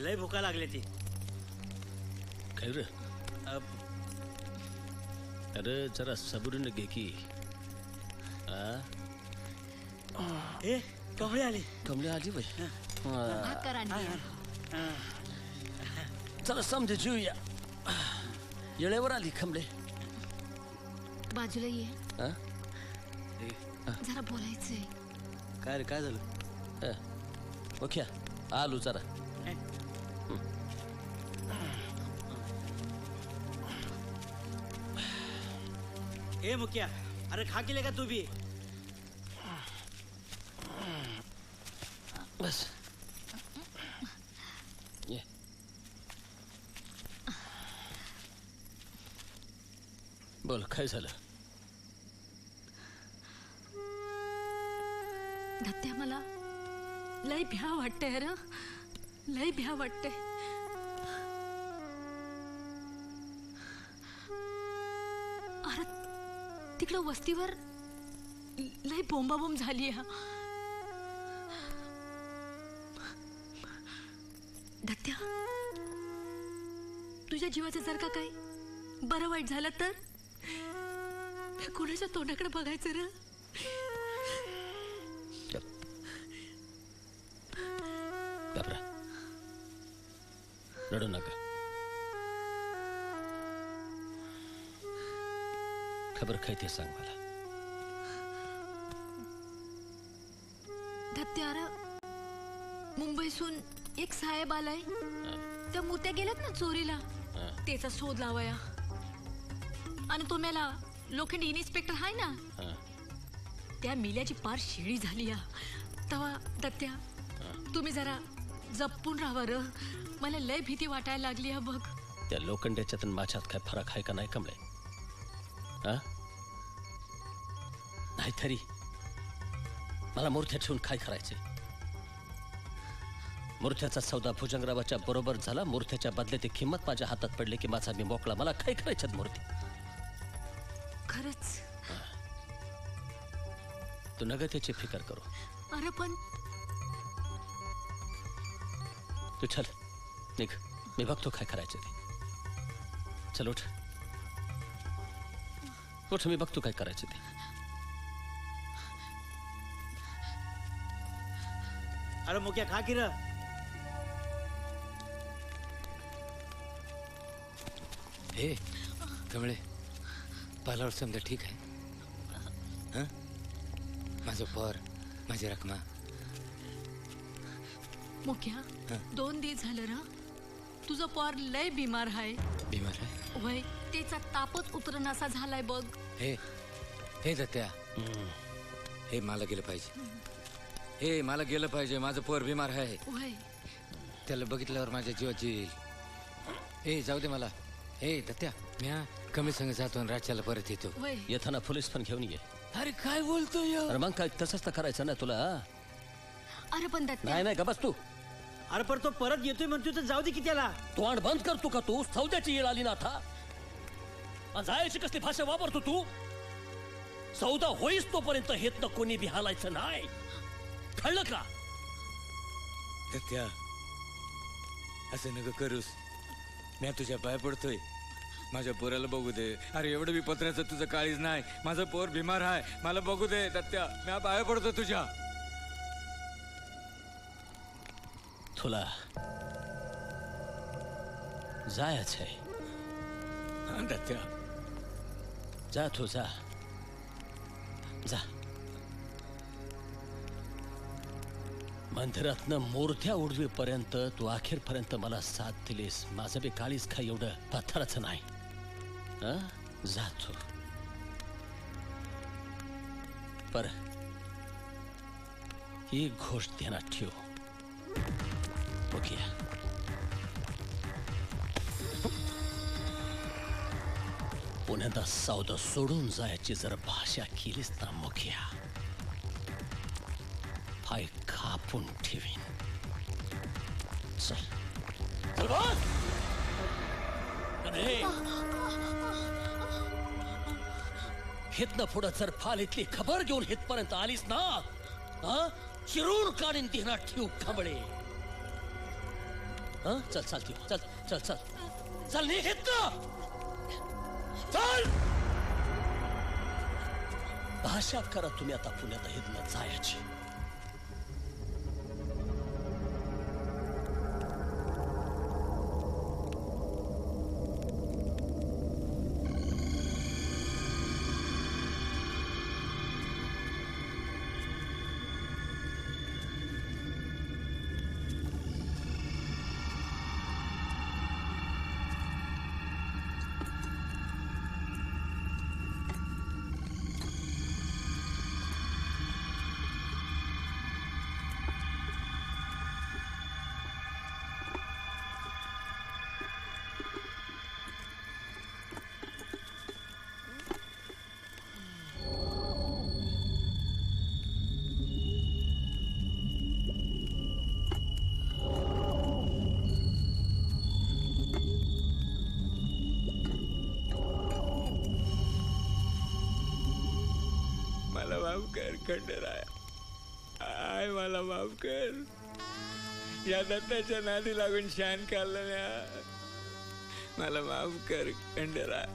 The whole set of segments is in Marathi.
लय भुका लागले ती. काय रे? अरे जरा सबुरीने घे की. ए कमळे आली. कमली आली बाई. भाकर आणली. चला समजे जीवया. येळेवर आली कमले. बाजूला ये. जरा बोलायचंय. काय रे, काय झालं? ओके आलू जरा. ए मुखिया, अरे खा केले का तू भी? बस ये. बोल काय झालं? दत्त्या, मला लय भ्या वाटतंय र. लय भ्या वाटतंय. अरे तिकडं वस्तीवर लय बोंबाबोंब झाली. दत्त्या, तुझ्या जीवाचं जर का काही बरं वाईट झालं तर कोणाच्या तोंडाकडे बघायचं र? घाबरा, रडू नका. खबर काय ते सांग मला. दत्त्या, मुंबईसून एक साहेब आलाय. त्या मूर्त्या गेल्यात ना चोरीला, त्याचा शोध लावाया. आणि तो मेला लोखंडी इन्स्पेक्टर हाय ना, त्या मिल्याची पार शिळी झाली. तेव्हा दत्त्या, तुम्ही जरा जपून राहा र. मला लय भीती वाटायला लागली बघ. त्या लोखंड्याच्यात माझ्यात काय फरक आहे का नाही कमळे? नाहीतरी मला मूर्त्या ठेवून काय करायचे? मूर्त्याचा सौदा भुजंगरावाच्या बरोबर झाला. मूर्त्याच्या बदले ती किंमत माझ्या हातात पडली की माझा मी मोकळा. मला काय करायच्यात मूर्ती? खरंच तू नग त्याची फिकर करू. अरे पण तू चल निघ, मी बघतो काय करायचं ते. चल उठ उठ, मी बघतो काय करायचं ते. अरे मुखिया खा की र. हे कमळे, पालावर समजा ठीक आहे? हं? माझं पोर, माझी रकमा. मुख्या, 2 दिवस झालं र. तुझं पोर लय बिमार आहे. बिमार आहे? वय त्याचा तापच उतरणासा झालाय बघ. हे हे दत्त्या, हे मला गेलं पाहिजे. हे मला गेलं पाहिजे. माझं पोर बिमार आहे. वय त्याला बघितल्यावर माझ्या जीवाची येईल. हे जाऊ दे मला. हे दत्त्या, म्या कमी संग जातो आणि राज्याला परत येतो. वय येताना पोलीस पण घेऊन ये. अरे काय बोलतोय? अरे मग काय तसंच तर करायचं ना तुला? अरे पण दत्त्या, नाही नाही, का बस तू. अरे पण तो परत येतोय म्हणतोय तर जाऊ दे की त्याला. तोंड बंद करतो का तू? सौद्याची येळ आली ना आता. जायची कसली भाषा वापरतो तू? सौदा होईस तोपर्यंत हेत ना कोणी बी हालायचं नाही, कळलं का? दत्त्या, असं नका करूस. मी तुझ्या पाय पडतोय. माझ्या पोराला बघू दे. अरे एवढं बी पत्र्याचं तुझं काळीच नाही. माझं पोर बिमार आहे. मला बघू दे दत्त्या. मी पाय पडतो तुझ्या. तुला जायच आहे दत्त्या? जा तू, जा जा. मंदिरातनं मूर्त्या उडवीपर्यंत तू अखेरपर्यंत मला साथ दिलीस. माझं बी काळीच काय एवढं पत्थराचं नाही. जा तू. पर ही गोष्ट ध्यानात ठेव मुखिया. पुण्याचा सौदा सोडून जायची जर भाषा केलीस ना मुखिया, पाय कापून ठेवीन. चल चल बस. हितनं पुढं जर फाल इथली खबर घेऊन हितपर्यंत आलीस ना, चिरून काढीन ध्यानात ठेव कमळे. हं? चल चालती चल चल चल चल निघत ना चल भाषा करा तुम्ही आता पुण्यात हितनं जायची मला माफ कर खंडेराया आय मला माफ कर या दत्ताच्या नादी लागून शान काढलं म्या मला माफ कर खंडेराया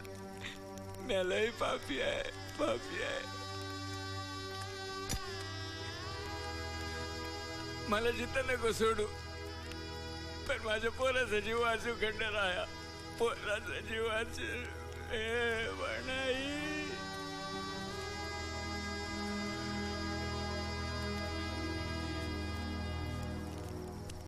मी लय पापी आहे मला जिथं नको सोडू पण माझ्या पोराचा जीव वाचू खंडेराया पोराचा जीव वाचू ए बनाई